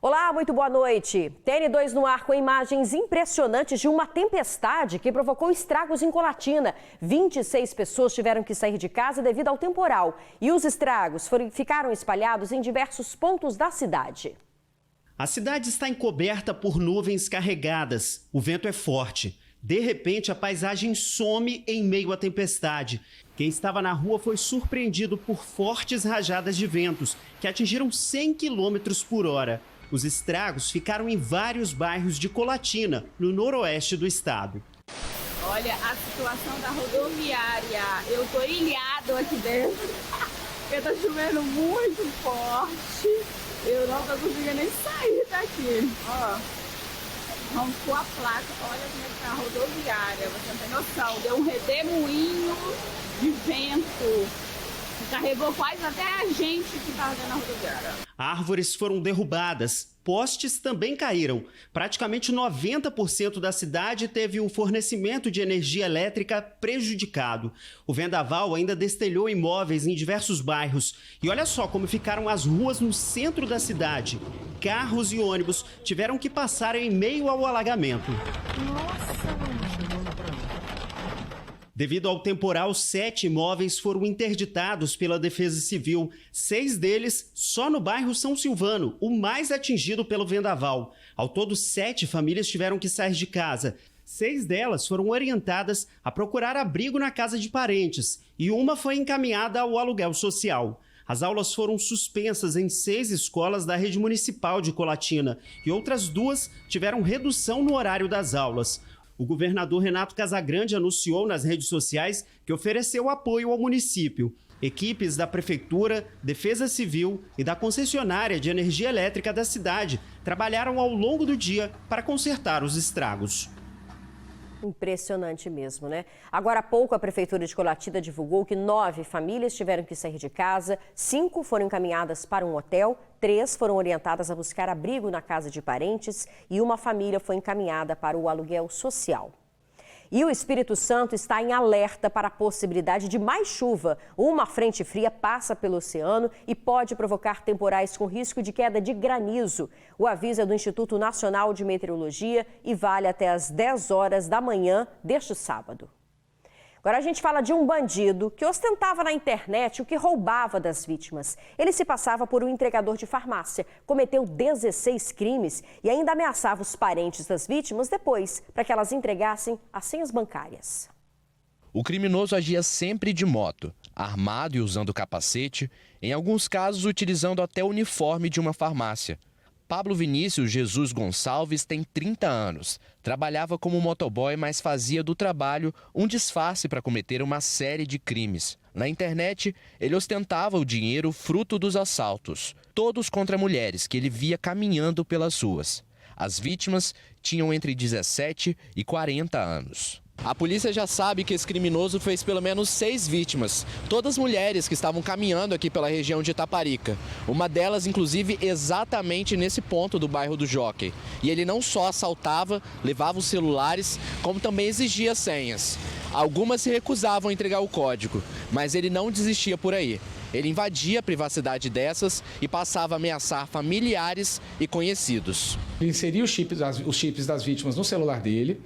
Olá, muito boa noite. TN2 no ar com imagens impressionantes de uma tempestade que provocou estragos em Colatina. 26 pessoas tiveram que sair de casa devido ao temporal. E os estragos ficaram espalhados em diversos pontos da cidade. A cidade está encoberta por nuvens carregadas. O vento é forte. De repente, a paisagem some em meio à tempestade. Quem estava na rua foi surpreendido por fortes rajadas de ventos que atingiram 100 km por hora. Os estragos ficaram em vários bairros de Colatina, no noroeste do estado. Olha a situação da rodoviária. Eu tô ilhado aqui dentro. Porque tá chovendo muito forte. Eu não tô conseguindo nem sair daqui. Ó, rompeu a placa. Olha como é que tá a rodoviária. Você não tem noção. Deu um redemoinho de vento. Carregou quase até a gente que estava dentro da rodoviária. Árvores foram derrubadas, postes também caíram. Praticamente 90% da cidade teve um fornecimento de energia elétrica prejudicado. O vendaval ainda destelhou imóveis em diversos bairros. E olha só como ficaram as ruas no centro da cidade. Carros e ônibus tiveram que passar em meio ao alagamento. Devido ao temporal, 7 imóveis foram interditados pela Defesa Civil. 6 deles só no bairro São Silvano, o mais atingido pelo vendaval. Ao todo, 7 famílias tiveram que sair de casa. 6 delas foram orientadas a procurar abrigo na casa de parentes e uma foi encaminhada ao aluguel social. As aulas foram suspensas em 6 escolas da rede municipal de Colatina e outras 2 tiveram redução no horário das aulas. O governador Renato Casagrande anunciou nas redes sociais que ofereceu apoio ao município. Equipes da Prefeitura, Defesa Civil e da concessionária de energia elétrica da cidade trabalharam ao longo do dia para consertar os estragos. Impressionante mesmo, né? Agora há pouco, a Prefeitura de Colatina divulgou que 9 famílias tiveram que sair de casa, 5 foram encaminhadas para um hotel, 3 foram orientadas a buscar abrigo na casa de parentes e uma família foi encaminhada para o aluguel social. E o Espírito Santo está em alerta para a possibilidade de mais chuva. Uma frente fria passa pelo oceano e pode provocar temporais com risco de queda de granizo. O aviso é do Instituto Nacional de Meteorologia e vale até às 10 horas da manhã deste sábado. Agora a gente fala de um bandido que ostentava na internet o que roubava das vítimas. Ele se passava por um entregador de farmácia, cometeu 16 crimes e ainda ameaçava os parentes das vítimas depois para que elas entregassem as senhas bancárias. O criminoso agia sempre de moto, armado e usando capacete, em alguns casos utilizando até o uniforme de uma farmácia. Pablo Vinícius Jesus Gonçalves tem 30 anos. Trabalhava como motoboy, mas fazia do trabalho um disfarce para cometer uma série de crimes. Na internet, ele ostentava o dinheiro fruto dos assaltos, todos contra mulheres que ele via caminhando pelas ruas. As vítimas tinham entre 17 e 40 anos. A polícia já sabe que esse criminoso fez pelo menos 6 vítimas, todas mulheres que estavam caminhando aqui pela região de Itaparica. Uma delas, inclusive, exatamente nesse ponto do bairro do Jockey. E ele não só assaltava, levava os celulares, como também exigia senhas. Algumas se recusavam a entregar o código, mas ele não desistia por aí. Ele invadia a privacidade dessas e passava a ameaçar familiares e conhecidos. Ele inseria os chips das vítimas no celular dele,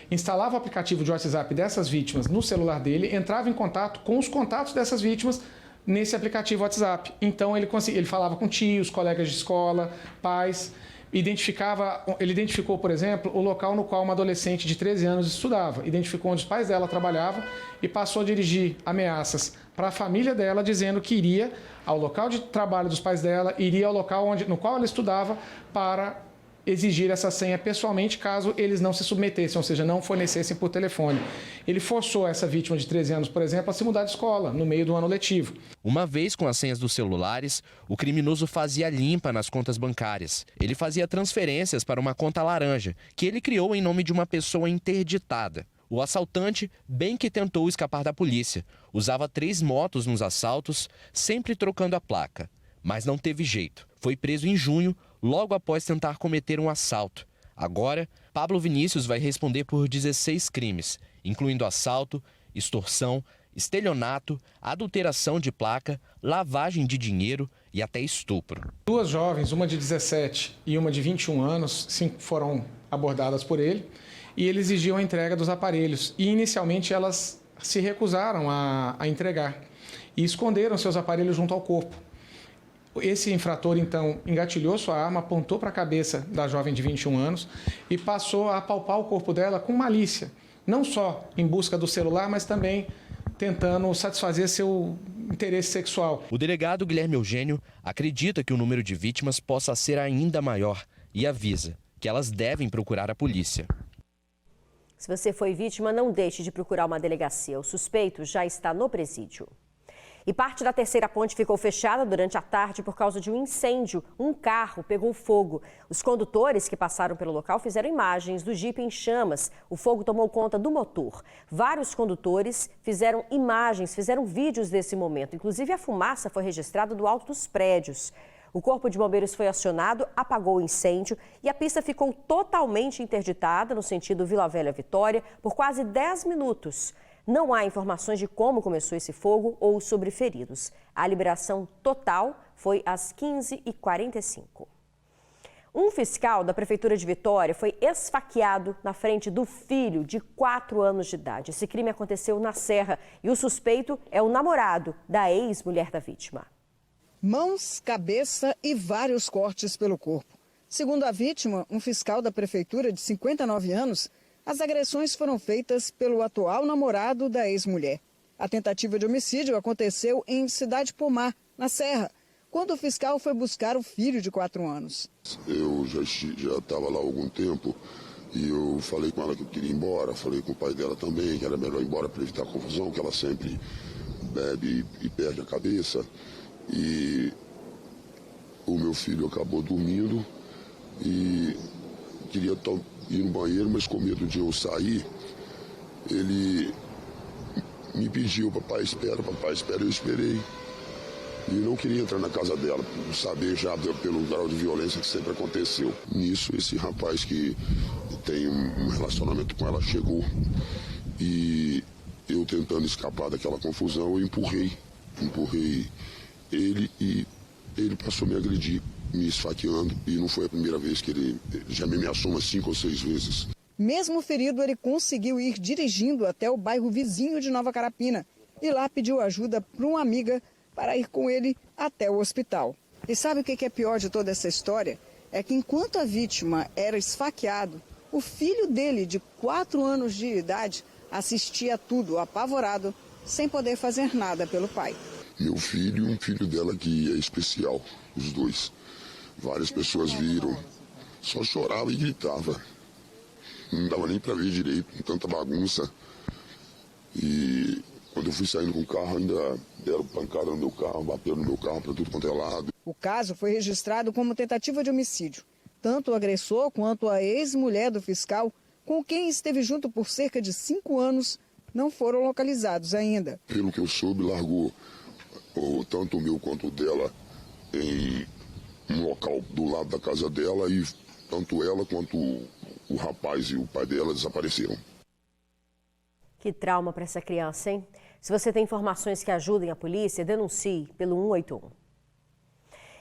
instalava o aplicativo de WhatsApp dessas vítimas no celular dele, entrava em contato com os contatos dessas vítimas nesse aplicativo WhatsApp. Então ele falava com tios, colegas de escola, pais, ele identificou, por exemplo, o local no qual uma adolescente de 13 anos estudava, identificou onde os pais dela trabalhavam e passou a dirigir ameaças para a família dela, dizendo que iria ao local de trabalho dos pais dela, iria ao local no qual ela estudava para exigir essa senha pessoalmente caso eles não se submetessem, ou seja, não fornecessem por telefone. Ele forçou essa vítima de 13 anos, por exemplo, a se mudar de escola no meio do ano letivo. Uma vez com as senhas dos celulares, o criminoso fazia limpa nas contas bancárias. Ele fazia transferências para uma conta laranja, que ele criou em nome de uma pessoa interditada. O assaltante bem que tentou escapar da polícia. Usava 3 motos nos assaltos, sempre trocando a placa. Mas não teve jeito. Foi preso em junho, logo após tentar cometer um assalto. Agora, Pablo Vinícius vai responder por 16 crimes, incluindo assalto, extorsão, estelionato, adulteração de placa, lavagem de dinheiro e até estupro. 2 jovens, uma de 17 e uma de 21 anos, foram abordadas por ele e ele exigiu a entrega dos aparelhos. E inicialmente elas se recusaram a entregar e esconderam seus aparelhos junto ao corpo. Esse infrator, então, engatilhou sua arma, apontou para a cabeça da jovem de 21 anos e passou a apalpar o corpo dela com malícia, não só em busca do celular, mas também tentando satisfazer seu interesse sexual. O delegado Guilherme Eugênio acredita que o número de vítimas possa ser ainda maior e avisa que elas devem procurar a polícia. Se você foi vítima, não deixe de procurar uma delegacia. O suspeito já está no presídio. E parte da terceira ponte ficou fechada durante a tarde por causa de um incêndio. Um carro pegou fogo. Os condutores que passaram pelo local fizeram imagens do Jeep em chamas. O fogo tomou conta do motor. Vários condutores fizeram imagens, fizeram vídeos desse momento. Inclusive, a fumaça foi registrada do alto dos prédios. O Corpo de Bombeiros foi acionado, apagou o incêndio e a pista ficou totalmente interditada no sentido Vila Velha-Vitória por quase 10 minutos. Não há informações de como começou esse fogo ou sobre feridos. A liberação total foi às 15h45. Um fiscal da Prefeitura de Vitória foi esfaqueado na frente do filho de 4 anos de idade. Esse crime aconteceu na Serra e o suspeito é o namorado da ex-mulher da vítima. Mãos, cabeça e vários cortes pelo corpo. Segundo a vítima, um fiscal da Prefeitura de 59 anos, as agressões foram feitas pelo atual namorado da ex-mulher. A tentativa de homicídio aconteceu em Cidade Pomar, na Serra, quando o fiscal foi buscar o filho de 4 anos. Eu já estava lá há algum tempo e eu falei com ela que eu queria ir embora, falei com o pai dela também, que era melhor ir embora para evitar confusão, que ela sempre bebe e perde a cabeça. E o meu filho acabou dormindo e queria ir no banheiro, mas com medo de eu sair, ele me pediu, papai espera, eu esperei. E não queria entrar na casa dela, por saber já pelo grau de violência que sempre aconteceu. Nisso, esse rapaz que tem um relacionamento com ela chegou e eu tentando escapar daquela confusão, eu empurrei ele e ele passou a me agredir, me esfaqueando, e não foi a primeira vez que ele já me ameaçou umas 5 ou 6 vezes. Mesmo ferido, ele conseguiu ir dirigindo até o bairro vizinho de Nova Carapina e lá pediu ajuda para uma amiga para ir com ele até o hospital. E sabe o que é pior de toda essa história? É que enquanto a vítima era esfaqueado, o filho dele, de 4 anos de idade, assistia tudo apavorado, sem poder fazer nada pelo pai. Meu filho e um filho dela que é especial, os dois. Várias pessoas viram, só chorava e gritava. Não dava nem para ver direito, com tanta bagunça. E quando eu fui saindo com o carro, ainda deram pancada no meu carro, bateram no meu carro para tudo quanto é lado. O caso foi registrado como tentativa de homicídio. Tanto o agressor quanto a ex-mulher do fiscal, com quem esteve junto por cerca de 5 anos, não foram localizados ainda. Pelo que eu soube, largou tanto o meu quanto o dela em um local do lado da casa dela e tanto ela quanto o rapaz e o pai dela desapareceram. Que trauma para essa criança, hein? Se você tem informações que ajudem a polícia, denuncie pelo 181.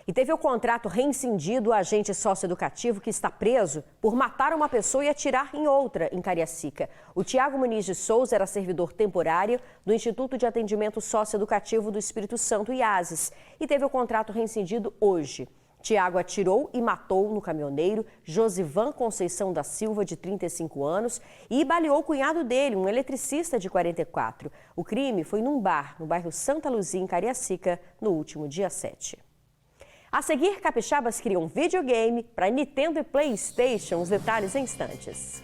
E teve o contrato rescindido o agente socioeducativo que está preso por matar uma pessoa e atirar em outra em Cariacica. O Tiago Muniz de Souza era servidor temporário do Instituto de Atendimento Socioeducativo do Espírito Santo, IASES, e teve o contrato rescindido hoje. Tiago atirou e matou no caminhoneiro Josivan Conceição da Silva, de 35 anos, e baleou o cunhado dele, um eletricista de 44. O crime foi num bar no bairro Santa Luzia, em Cariacica, no último dia 7. A seguir, capixabas criam videogame para Nintendo e PlayStation. Os detalhes em instantes.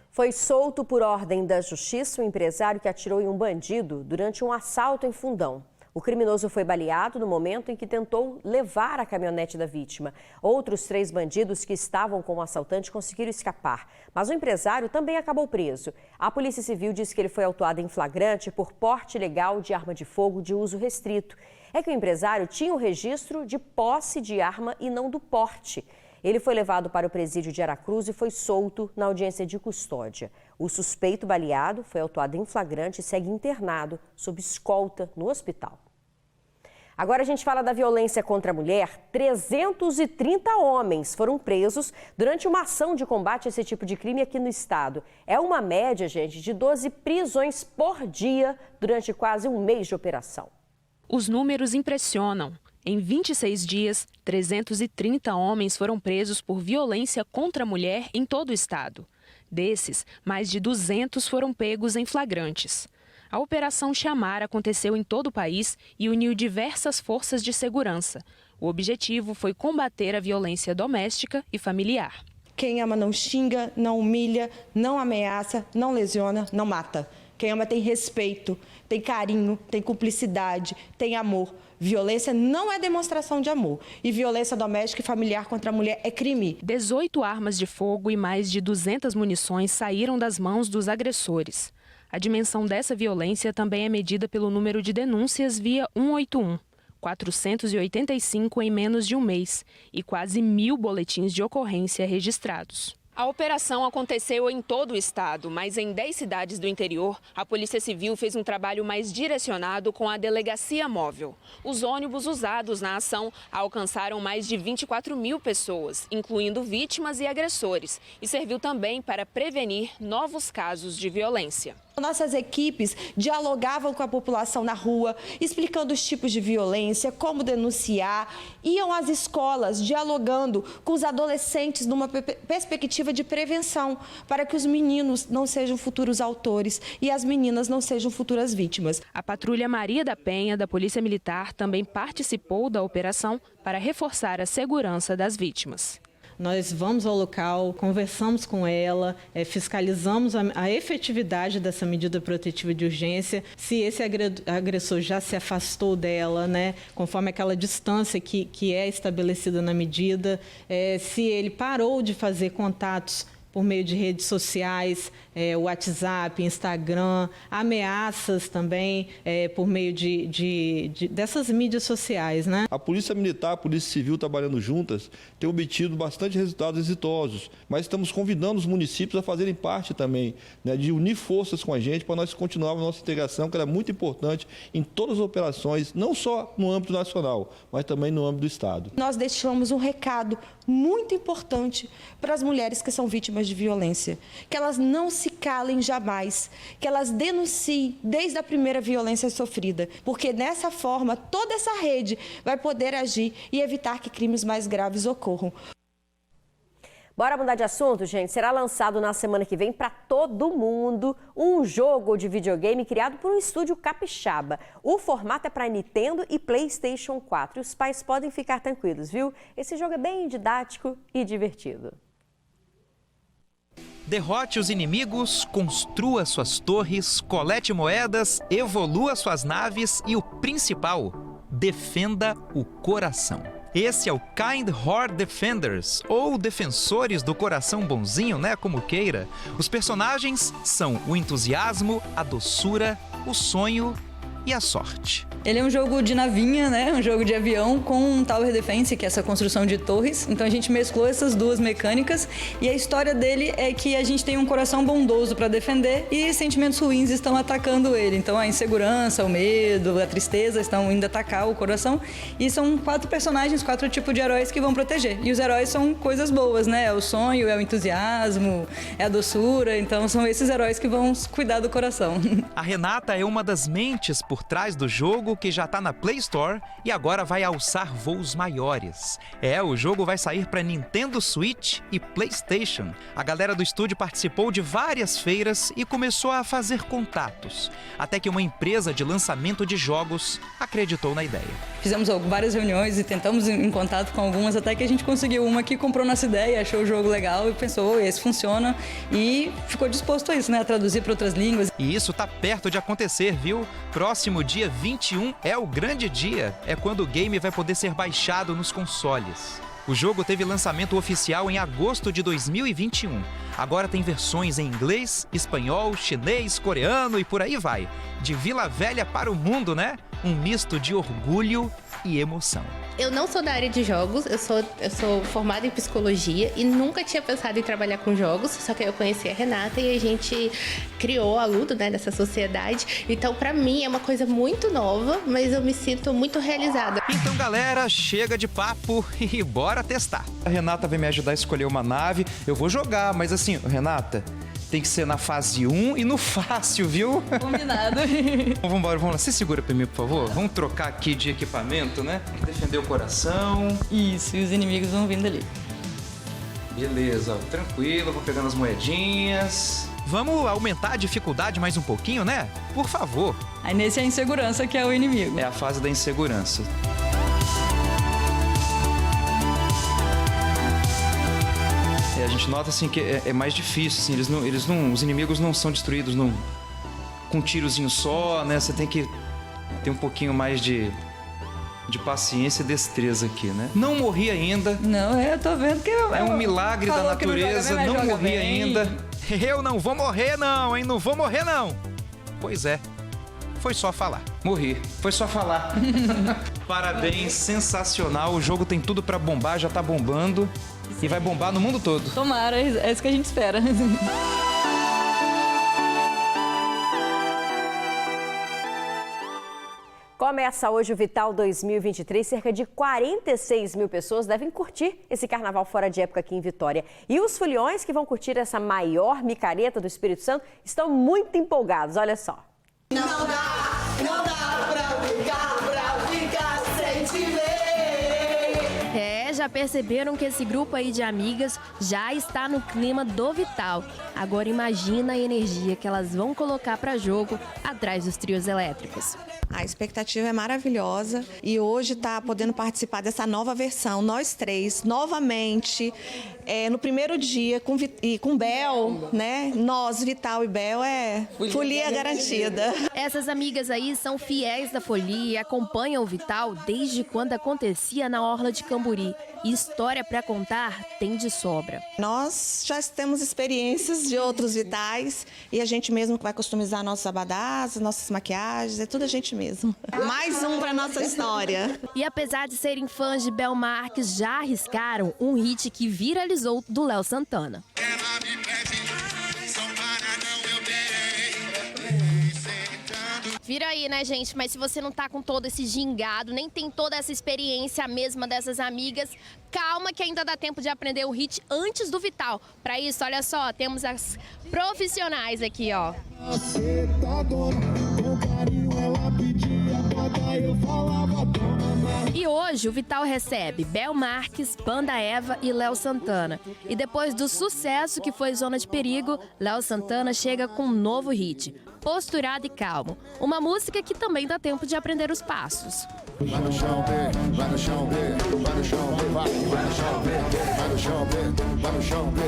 Foi solto por ordem da justiça o empresário que atirou em um bandido durante um assalto em Fundão. O criminoso foi baleado no momento em que tentou levar a caminhonete da vítima. Outros 3 bandidos que estavam com o assaltante conseguiram escapar, mas o empresário também acabou preso. A Polícia Civil diz que ele foi autuado em flagrante por porte ilegal de arma de fogo de uso restrito. É que o empresário tinha o registro de posse de arma e não do porte. Ele foi levado para o presídio de Aracruz e foi solto na audiência de custódia. O suspeito baleado foi autuado em flagrante e segue internado sob escolta no hospital. Agora a gente fala da violência contra a mulher. 330 homens foram presos durante uma ação de combate a esse tipo de crime aqui no estado. É uma média, gente, de 12 prisões por dia durante quase um mês de operação. Os números impressionam. Em 26 dias, 330 homens foram presos por violência contra a mulher em todo o estado. Desses, mais de 200 foram pegos em flagrantes. A Operação Chamar aconteceu em todo o país e uniu diversas forças de segurança. O objetivo foi combater a violência doméstica e familiar. Quem ama não xinga, não humilha, não ameaça, não lesiona, não mata. Quem ama tem respeito, tem carinho, tem cumplicidade, tem amor. Violência não é demonstração de amor. E violência doméstica e familiar contra a mulher é crime. 18 armas de fogo e mais de 200 munições saíram das mãos dos agressores. A dimensão dessa violência também é medida pelo número de denúncias via 181. 485 em menos de um mês e quase 1.000 boletins de ocorrência registrados. A operação aconteceu em todo o estado, mas em 10 cidades do interior, a Polícia Civil fez um trabalho mais direcionado com a delegacia móvel. Os ônibus usados na ação alcançaram mais de 24.000 pessoas, incluindo vítimas e agressores, e serviu também para prevenir novos casos de violência. Nossas equipes dialogavam com a população na rua, explicando os tipos de violência, como denunciar, iam às escolas dialogando com os adolescentes numa perspectiva de prevenção, para que os meninos não sejam futuros autores e as meninas não sejam futuras vítimas. A Patrulha Maria da Penha, da Polícia Militar, também participou da operação para reforçar a segurança das vítimas. Nós vamos ao local, conversamos com ela, fiscalizamos a efetividade dessa medida protetiva de urgência, se esse agressor já se afastou dela, né, conforme aquela distância que é estabelecida na medida, se ele parou de fazer contatos por meio de redes sociais, WhatsApp, Instagram, ameaças também por meio dessas mídias sociais, né? A Polícia Militar, a Polícia Civil trabalhando juntas tem obtido bastante resultados exitosos, mas estamos convidando os municípios a fazerem parte também, né, de unir forças com a gente para nós continuarmos a nossa integração, que era muito importante em todas as operações, não só no âmbito nacional, mas também no âmbito do estado. Nós deixamos um recado muito importante para as mulheres que são vítimas de violência, que elas não se calem jamais, que elas denunciem desde a primeira violência sofrida, porque dessa forma toda essa rede vai poder agir e evitar que crimes mais graves ocorram. Bora mudar de assunto, gente? Será lançado na semana que vem para todo mundo um jogo de videogame criado por um estúdio capixaba. O formato é para Nintendo e PlayStation 4 e os pais podem ficar tranquilos, viu? Esse jogo é bem didático e divertido. Derrote os inimigos, construa suas torres, colete moedas, evolua suas naves e o principal, defenda o coração. Esse é o Kind Heart Defenders, ou Defensores do Coração Bonzinho, né, como queira. Os personagens são o entusiasmo, a doçura, o sonho e a sorte. Ele é um jogo de navinha, né? Um jogo de avião com um Tower Defense, que é essa construção de torres. Então a gente mesclou essas duas mecânicas e a história dele é que a gente tem um coração bondoso para defender e sentimentos ruins estão atacando ele. Então a insegurança, o medo, a tristeza estão indo atacar o coração e são 4 personagens, 4 tipos de heróis que vão proteger. E os heróis são coisas boas, né? É o sonho, é o entusiasmo, é a doçura. Então são esses heróis que vão cuidar do coração. A Renata é uma das mentes por trás do jogo, que já está na Play Store e agora vai alçar voos maiores. O jogo vai sair para Nintendo Switch e PlayStation. A galera do estúdio participou de várias feiras e começou a fazer contatos, até que uma empresa de lançamento de jogos acreditou na ideia. Fizemos várias reuniões e tentamos em contato com algumas, até que a gente conseguiu uma que comprou nossa ideia, achou o jogo legal e pensou, esse funciona, e ficou disposto a isso, né, a traduzir para outras línguas. E isso tá perto de acontecer, viu? Próximo dia 21 é o grande dia, é quando o game vai poder ser baixado nos consoles. O jogo teve lançamento oficial em agosto de 2021. Agora tem versões em inglês, espanhol, chinês, coreano e por aí vai. De Vila Velha para o mundo, né? Um misto de orgulho e emoção. Eu não sou da área de jogos, eu sou formada em psicologia e nunca tinha pensado em trabalhar com jogos, só que eu conheci a Renata e a gente criou a Ludo, né, nessa sociedade. Então, pra mim, é uma coisa muito nova, mas eu me sinto muito realizada. Então, galera, chega de papo e bora testar. A Renata vai me ajudar a escolher uma nave. Eu vou jogar, mas assim, Renata, tem que ser na fase 1 e no fácil, viu? Combinado. Vamos lá. Você segura pra mim, por favor? Vamos trocar aqui de equipamento, né? Tem que defender o coração. Isso, e os inimigos vão vindo ali. Beleza, tranquilo, vou pegando as moedinhas. Vamos aumentar a dificuldade mais um pouquinho, né? Por favor. Aí nesse é a insegurança que é o inimigo. É a fase da insegurança. A gente nota assim que é mais difícil, assim, os inimigos não são destruídos com um tirozinho só, né? Você tem que ter um pouquinho mais de paciência e destreza aqui, né? Não morri ainda. Não, eu tô vendo que é um milagre da natureza, não morri ainda. Eu não vou morrer não, hein? Não vou morrer não. Pois é. Foi só falar. Morri. Foi só falar. Parabéns, sensacional. O jogo tem tudo pra bombar, já tá bombando. E vai bombar no mundo todo. Tomara, é isso que a gente espera. Começa hoje o Vital 2023. Cerca de 46 mil pessoas devem curtir esse carnaval fora de época aqui em Vitória. E os foliões que vão curtir essa maior micareta do Espírito Santo estão muito empolgados. Olha só. Não dá pra ficar sem te ver. Já perceberam que esse grupo aí de amigas já está no clima do Vital. Agora imagina a energia que elas vão colocar para jogo atrás dos trios elétricos. A expectativa é maravilhosa e hoje está podendo participar dessa nova versão, nós três, novamente, no primeiro dia com Bel, né? Nós, Vital e Bel, folia garantida. Essas amigas aí são fiéis da folia e acompanham o Vital desde quando acontecia na Orla de Camburi. E história para contar tem de sobra. Nós já temos experiências de outros Vitais e a gente mesmo que vai customizar nossos abadás, nossas maquiagens, é tudo a gente mesmo. Mais um para nossa história. E apesar de serem fãs de Bel Marques, já arriscaram um hit que viralizou do Léo Santana. Vira aí, né, gente? Mas se você não tá com todo esse gingado, nem tem toda essa experiência mesma dessas amigas, calma que ainda dá tempo de aprender o hit antes do Vital. Pra isso, olha só, temos as profissionais aqui, ó. E hoje o Vital recebe Bel Marques, Banda Eva e Léo Santana. E depois do sucesso que foi Zona de Perigo, Léo Santana chega com um novo hit, Posturado e Calmo. Uma música que também dá tempo de aprender os passos. Vai no chão, B, vai no chão, B, vai no chão, B, vai no chão, B, vai no chão, B, vai no chão, B.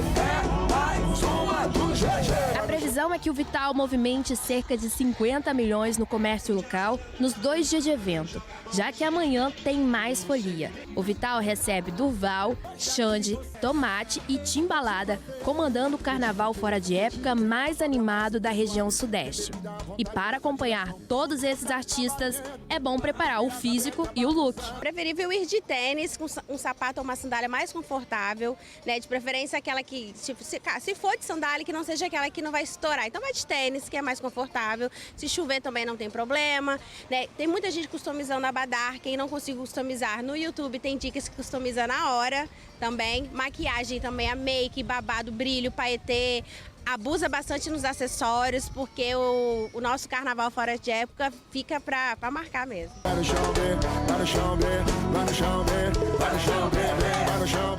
A previsão é que o Vital movimente cerca de 50 milhões no comércio local nos 2 dias de evento, já que amanhã tem mais folia. O Vital recebe Durval, Xande, Tomate e Timbalada, comandando o carnaval fora de época mais animado da região sudeste. E para acompanhar todos esses artistas, é bom preparar o físico e o look. Preferível ir de tênis, com um sapato ou uma sandália mais confortável, né? De preferência aquela que, tipo, se for de sandália, que não seja aquela que não vai estourar. Então vai de tênis, que é mais confortável. Se chover também não tem problema, né? Tem muita gente customizando abadá. Quem não conseguiu customizar no YouTube, tem dicas que customiza na hora também. Maquiagem também, a make, babado, brilho, paetê. Abusa bastante nos acessórios, porque o nosso carnaval fora de época fica pra marcar mesmo. Vai no chão, vai no chão, vai no chão, vai no chão, vai no chão.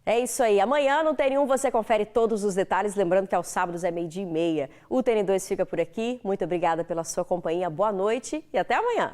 É isso aí. Amanhã no TN1 você confere todos os detalhes. Lembrando que aos sábados é 12:30. O TN2 fica por aqui. Muito obrigada pela sua companhia. Boa noite e até amanhã.